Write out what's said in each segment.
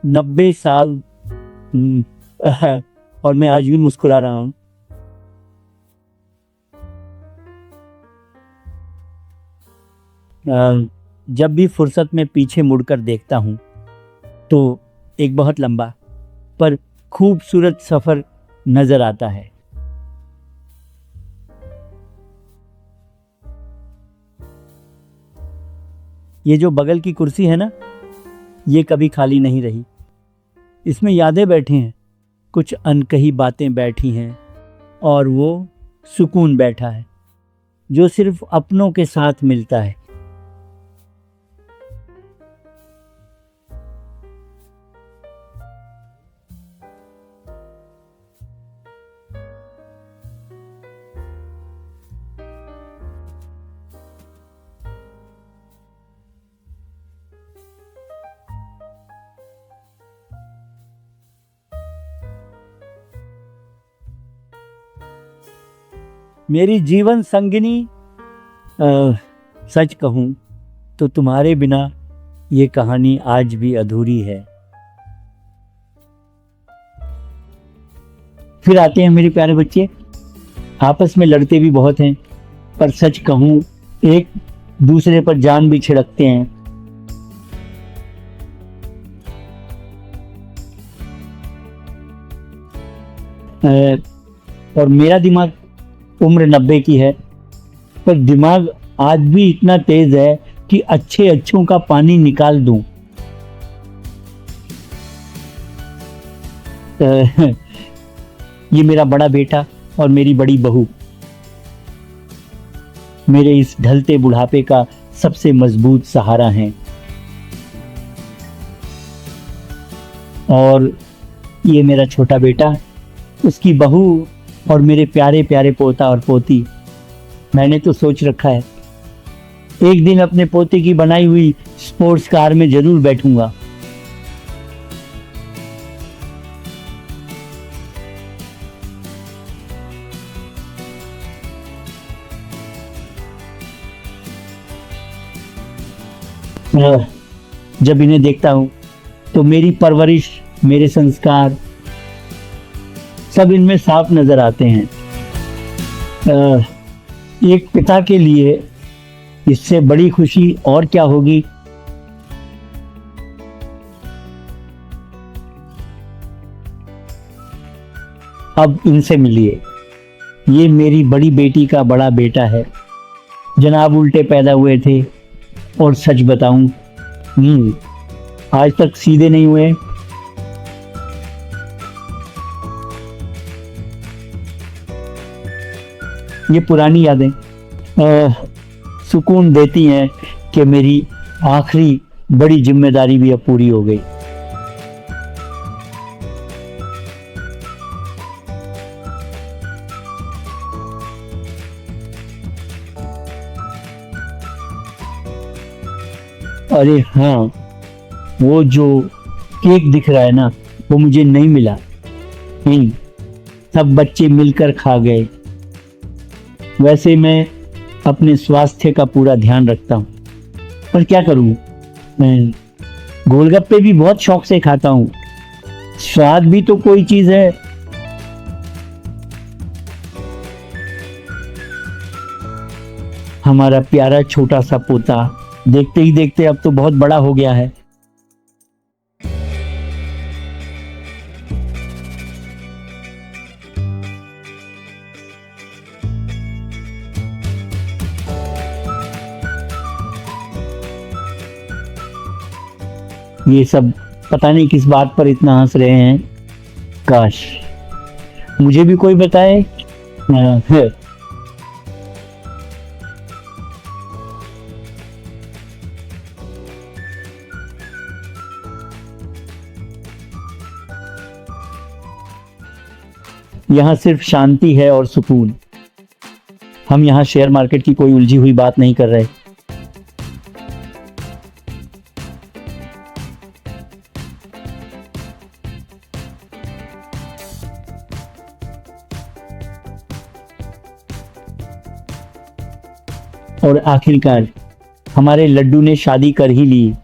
90 साल। हम्म, और मैं आज भी मुस्कुरा रहा हूँ। जब भी फुर्सत में पीछे मुड़कर देखता हूँ तो एक बहुत लंबा पर खूबसूरत सफर नजर आता है। ये जो बगल की कुर्सी है ना, ये कभी खाली नहीं रही। इसमें यादें बैठी हैं, कुछ अनकही बातें बैठी हैं, और वो सुकून बैठा है जो सिर्फ अपनों के साथ मिलता है। मेरी जीवन संगिनी, सच कहूं तो तुम्हारे बिना ये कहानी आज भी अधूरी है। फिर आते हैं मेरे प्यारे बच्चे। आपस में लड़ते भी बहुत हैं, पर सच कहूं एक दूसरे पर जान भी छिड़कते हैं। और मेरा दिमाग उम्र 90 की है, पर दिमाग आज भी इतना तेज है कि अच्छे अच्छों का पानी निकाल दूं। ये मेरा बड़ा बेटा और मेरी बड़ी बहू मेरे इस ढलते बुढ़ापे का सबसे मजबूत सहारा हैं। और ये मेरा छोटा बेटा, उसकी बहू और मेरे प्यारे प्यारे पोता और पोती। मैंने तो सोच रखा है एक दिन अपने पोते की बनाई हुई स्पोर्ट्स कार में जरूर बैठूंगा। जब इन्हें देखता हूं तो मेरी परवरिश, मेरे संस्कार सब इनमें साफ नजर आते हैं। एक पिता के लिए इससे बड़ी खुशी और क्या होगी। अब इनसे मिलिए। ये मेरी बड़ी बेटी का बड़ा बेटा है। जनाब उल्टे पैदा हुए थे, और सच बताऊं आज तक सीधे नहीं हुए। ये पुरानी यादें सुकून देती हैं कि मेरी आखिरी बड़ी जिम्मेदारी भी अब पूरी हो गई। अरे हाँ, वो जो केक दिख रहा है ना, वो मुझे नहीं मिला। नहीं, सब बच्चे मिलकर खा गए। वैसे मैं अपने स्वास्थ्य का पूरा ध्यान रखता हूँ, पर क्या करूँ, मैं गोलगप्पे भी बहुत शौक से खाता हूँ। स्वाद भी तो कोई चीज है। हमारा प्यारा छोटा सा पोता देखते ही देखते अब तो बहुत बड़ा हो गया है। ये सब पता नहीं किस बात पर इतना हंस रहे हैं। काश मुझे भी कोई बताए। यहाँ सिर्फ शांति है और सुकून। हम यहाँ शेयर मार्केट की कोई उलझी हुई बात नहीं कर रहे। और आखिरकार हमारे लड्डू ने शादी कर ही ली।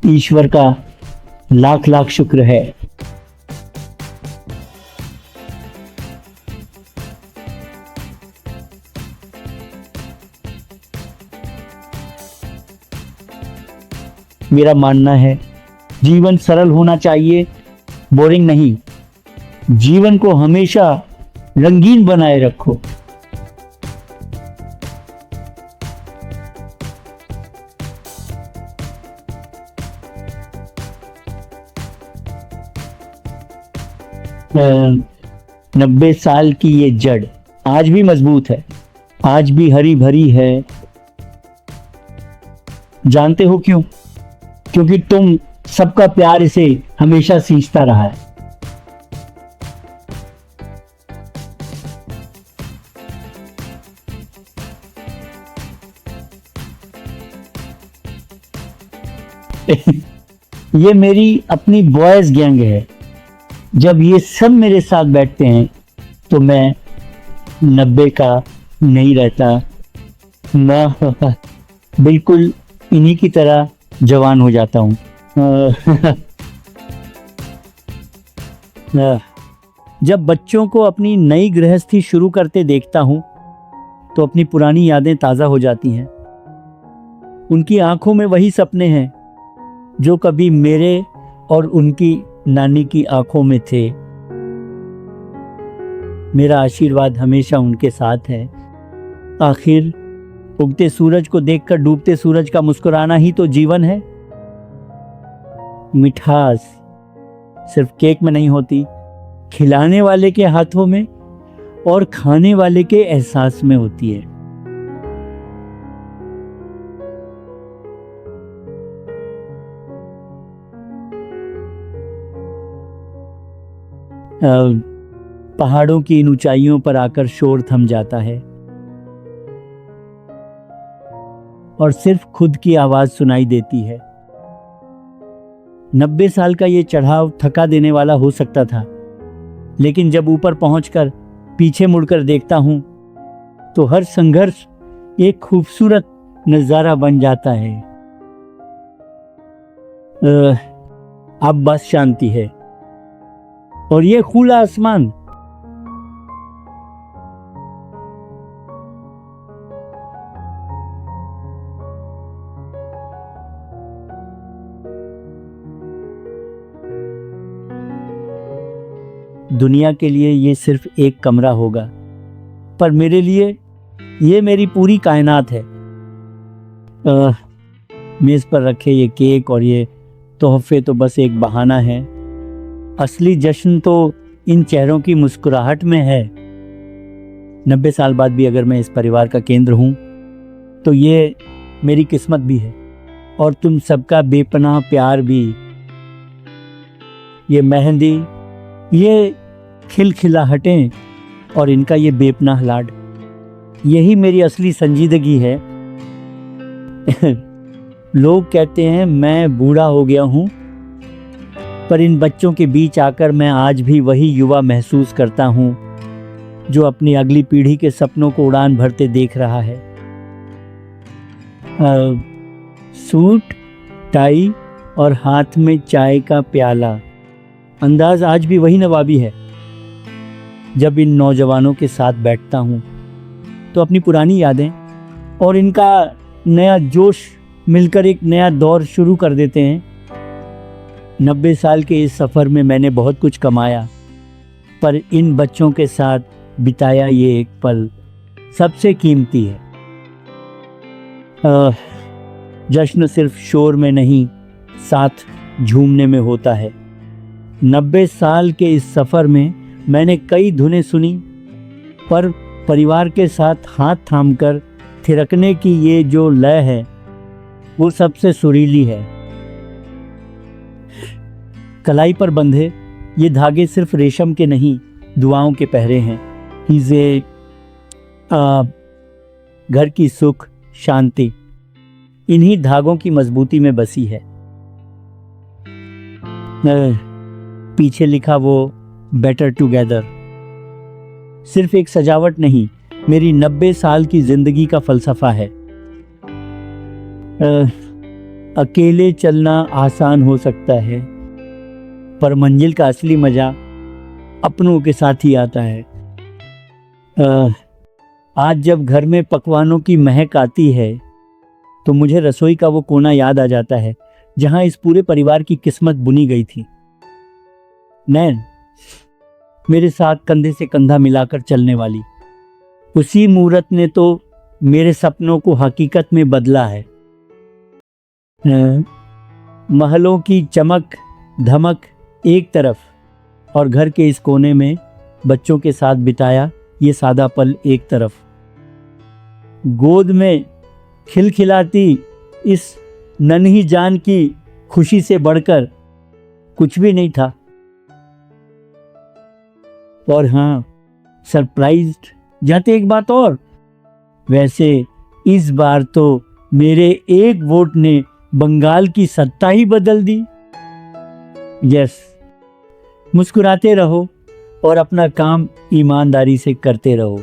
ईश्वर का लाख लाख शुक्र है। मेरा मानना है जीवन सरल होना चाहिए, बोरिंग नहीं। जीवन को हमेशा रंगीन बनाए रखो। अ, 90 साल की ये जड़ आज भी मजबूत है, आज भी हरी भरी है। जानते हो क्यों? क्योंकि तुम सबका प्यार इसे हमेशा सींचता रहा है। ये मेरी अपनी बॉयज गैंग है। जब ये सब मेरे साथ बैठते हैं तो मैं 90 का नहीं रहता, मैं बिल्कुल इन्हीं की तरह जवान हो जाता हूँ। जब बच्चों को अपनी नई गृहस्थी शुरू करते देखता हूँ तो अपनी पुरानी यादें ताज़ा हो जाती हैं। उनकी आंखों में वही सपने हैं जो कभी मेरे और उनकी नानी की आंखों में थे। मेरा आशीर्वाद हमेशा उनके साथ है। आखिर उगते सूरज को देखकर डूबते सूरज का मुस्कुराना ही तो जीवन है। मिठास सिर्फ केक में नहीं होती, खिलाने वाले के हाथों में और खाने वाले के एहसास में होती है। पहाड़ों की इन ऊंचाइयों पर आकर शोर थम जाता है और सिर्फ खुद की आवाज सुनाई देती है। 90 साल का ये चढ़ाव थका देने वाला हो सकता था, लेकिन जब ऊपर पहुंचकर पीछे मुड़कर देखता हूं तो हर संघर्ष एक खूबसूरत नजारा बन जाता है। अब बस शांति है और ये खुला आसमान। दुनिया के लिए ये सिर्फ एक कमरा होगा, पर मेरे लिए ये मेरी पूरी कायनात है। मेज पर रखे ये केक और ये तोहफे तो बस एक बहाना है। असली जश्न तो इन चेहरों की मुस्कुराहट में है। 90 साल बाद भी अगर मैं इस परिवार का केंद्र हूं तो ये मेरी किस्मत भी है, और तुम सबका बेपनाह प्यार भी। ये मेहंदी, ये खिलखिलाहटें और इनका ये बेपनाह लाड, यही मेरी असली संजीदगी है। लोग कहते हैं मैं बूढ़ा हो गया हूं, पर इन बच्चों के बीच आकर मैं आज भी वही युवा महसूस करता हूं जो अपनी अगली पीढ़ी के सपनों को उड़ान भरते देख रहा है। सूट, टाई और हाथ में चाय का प्याला, अंदाज आज भी वही नवाबी है। जब इन नौजवानों के साथ बैठता हूँ तो अपनी पुरानी यादें और इनका नया जोश मिलकर एक नया दौर शुरू कर देते हैं। 90 साल के इस सफ़र में मैंने बहुत कुछ कमाया, पर इन बच्चों के साथ बिताया ये एक पल सबसे कीमती है। जश्न सिर्फ शोर में नहीं, साथ झूमने में होता है। 90 साल के इस सफ़र में मैंने कई धुनें सुनी, पर परिवार के साथ हाथ थामकर थिरकने की ये जो लय है वो सबसे सुरीली है। कलाई पर बंधे ये धागे सिर्फ रेशम के नहीं, दुआओं के पहरे हैं। चीज़ें, घर की सुख शांति इन्हीं धागों की मजबूती में बसी है। पीछे लिखा वो बेटर टुगेदर सिर्फ एक सजावट नहीं, मेरी 90 साल की जिंदगी का फलसफा है। अकेले चलना आसान हो सकता है, पर मंजिल का असली मज़ा अपनों के साथ ही आता है। आज जब घर में पकवानों की महक आती है तो मुझे रसोई का वो कोना याद आ जाता है जहां इस पूरे परिवार की किस्मत बुनी गई थी। नैन, मेरे साथ कंधे से कंधा मिलाकर चलने वाली, उसी मूरत ने तो मेरे सपनों को हकीकत में बदला है। महलों की चमक धमक एक तरफ और घर के इस कोने में बच्चों के साथ बिताया ये सादा पल एक तरफ। गोद में खिलखिलाती इस नन्ही जान की खुशी से बढ़कर कुछ भी नहीं था। और हाँ, सरप्राइज्ड जाते एक बात और, वैसे इस बार तो मेरे एक वोट ने बंगाल की सत्ता ही बदल दी। यस, मुस्कुराते रहो और अपना काम ईमानदारी से करते रहो।